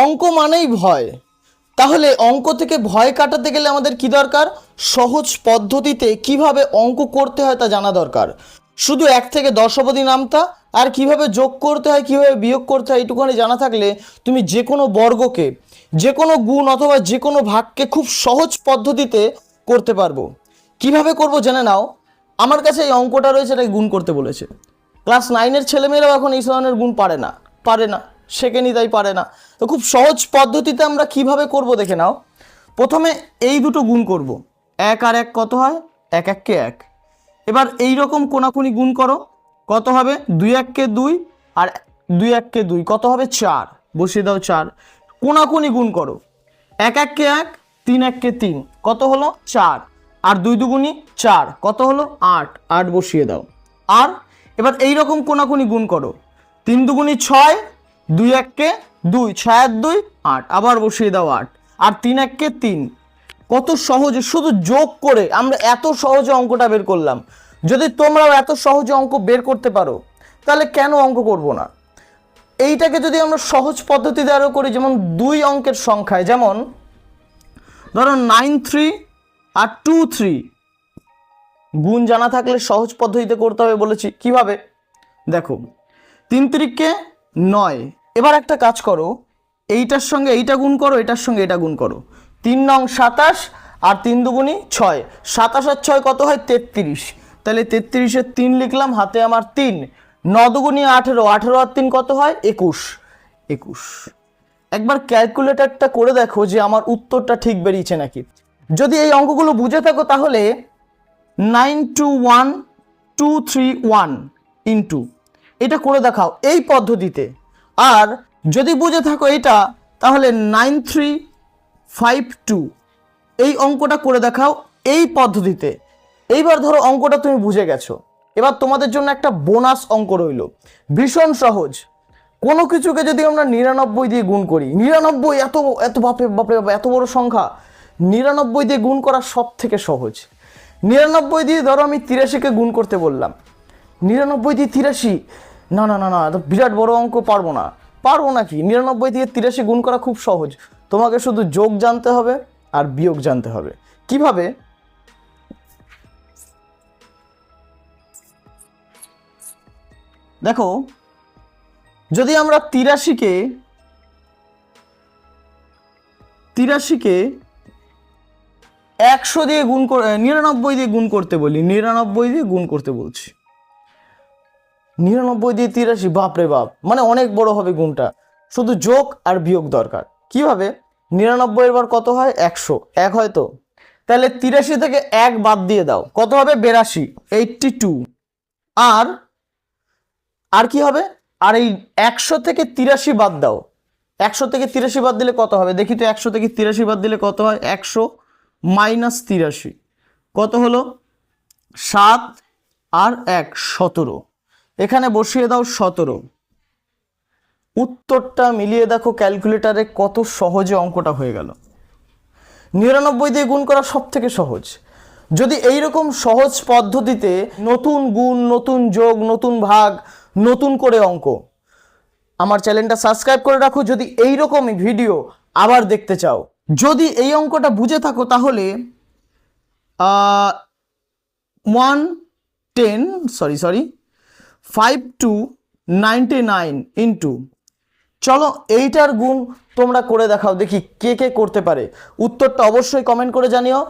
অঙ্ক মানেই ভয়। তাহলে অঙ্ক থেকে ভয় কাটাতে গেলে আমাদের কি দরকার? সহজ পদ্ধতিতে কিভাবে অঙ্ক করতে হয় তা জানা দরকার। শুধু 1 থেকে 10 অবধি নামতা আর কিভাবে যোগ করতে হয় কিভাবে বিয়োগ করতে হয় এইটুকুনি জানা থাকলে তুমি যে কোনো বর্গকে, যে কোনো গুণ অথবা যে কোনো ভাগকে খুব সহজ পদ্ধতিতে করতে পারবো। কিভাবে করব জেনে নাও। আমার কাছে এই অঙ্কটা রয়েছে, এটাকে গুণ করতে বলেছে। ক্লাস 9-এর ছেলেমেয়েরাও এখন এই ধরনের গুণ পারে না, শেখেনি তাই পারে না। তো খুব সহজ পদ্ধতিতে আমরা কিভাবে করব দেখে নাও। প্রথমে এই দুটো গুণ করব, 1 আর 1 কত হয়? 1 1 কে 1। এবার এই রকম কোনাকুনি গুণ করো, কত হবে? 2 1 কে 2 আর 2 1 কে 2 কত হবে? 4। বসিয়ে দাও 4। কোনাকুনি গুণ করো, 1 1 কে 1, 3 1 কে 3 কত হলো? 4। আর 2 দুগুণি 4 কত হলো? 8। 8 বসিয়ে দাও। আর এবার এই রকম কোনাকুনি গুণ করো, 3 দুগুণি 6, 2 1 কে 2, 6 আর 2 8। আবার বসিয়ে দাও 8। আর 3 1 কে 3। কত সহজে শুধু যোগ করে আমরা এত সহজে অঙ্কটা বের করলাম। যদি তোমরাও এত সহজে অঙ্ক বের করতে পারো তাহলে কেন অঙ্ক করব না? এইটাকে যদি আমরা সহজ পদ্ধতিতে আরও করি, যেমন 2 অঙ্কের সংখ্যায়, যেমন ধরো 9 3 আর 2 3 গুণ জানা থাকলে সহজ পদ্ধতিতে করতে হবে বলেছি। কিভাবে দেখো, 3 3 9। এবার একটা কাজ করো, এইটার সঙ্গে এইটা গুণ করো, এটার সঙ্গে এটা গুণ করো। 3 নং 27 আর 3 দুগুণি 6। 27 আর 6 কত হয়? 33। তাহলে 33-এর 3 লিখলাম, হাতে আমার 3। 9 দুগুণি 18, 18 আর 3 কত হয়? 21। 21। একবার ক্যালকুলেটরটা করে দেখো যে আমার উত্তরটা ঠিক বেরিয়েছে নাকি। যদি এই অঙ্কগুলো বুঝে থাকো তাহলে 9 2 1 2 3 1 ইন্টু এটা করে দেখাও এই পদ্ধতিতে। আর যদি বুঝে থাকো এটা, তাহলে 9 3 5 2 এই অঙ্কটা করে দেখাও এই পদ্ধতিতে। এইবার ধরো অঙ্কটা তুমি বুঝে গেছো, এবার তোমাদের জন্য একটা বোনাস অঙ্ক রইল, ভীষণ সহজ। কোনো কিছুকে যদি আমরা 99 দিয়ে গুণ করি, 99 এত এত বাপরে বাপরে বাপরে এত বড় সংখ্যা, 99 দিয়ে গুণ করা সব থেকে সহজ। 99 দিয়ে ধরো আমি 83-কে গুণ করতে বললাম, 99 দিয়ে 83, না না না না, এত বিরাট বড় অঙ্ক পারবো নাকি? 99 দিয়ে 83 গুণ করা খুব সহজ। তোমাকে শুধু যোগ জানতে হবে আর বিয়োগ জানতে হবে। কিভাবে? দেখো, যদি আমরা 83-কে 100 দিয়ে গুণ করে 99 দিয়ে গুণ করতে বলি, 99 দিয়ে গুণ করতে বলছি, 99 দিয়ে 83, বাপরে বাপ, মানে অনেক বড় হবে গুণটা। শুধু যোগ আর বিয়োগ দরকার। কিভাবে? 99 এর বার কত হয়? 100। 1 হয় তো, তাহলে 83 থেকে 1 বাদ দিয়ে দাও, কত হবে? 82, 82। আর আর কি হবে? আর এই 100 থেকে 83 বাদ দাও। 100 থেকে 83 বাদ দিলে কত হবে? দেখি তো, 100 থেকে 83 বাদ দিলে কত হয়? 100 মাইনাস 83 কত হলো? 7 আর 1 17। এখানে বসিয়ে দাও 17। উত্তরটা মিলিয়ে দেখো ক্যালকুলেটারে, কত সহজে অঙ্কটা হয়ে গেল। 99 দিয়ে গুণ করা সব থেকে সহজ। যদি এইরকম সহজ পদ্ধতিতে নতুন গুণ, নতুন যোগ, নতুন ভাগ, নতুন করে অঙ্ক, আমার চ্যানেলটা সাবস্ক্রাইব করে রাখো যদি এইরকম ভিডিও আবার দেখতে চাও। যদি এই অঙ্কটা বুঝে থাকো তাহলে 5 to 99 ইন্টু, চলো এইটার গুণ তোমরা করে দেখাও, দেখি কে কে করতে পারে। উত্তরটা অবশ্যই কমেন্ট করে জানিও।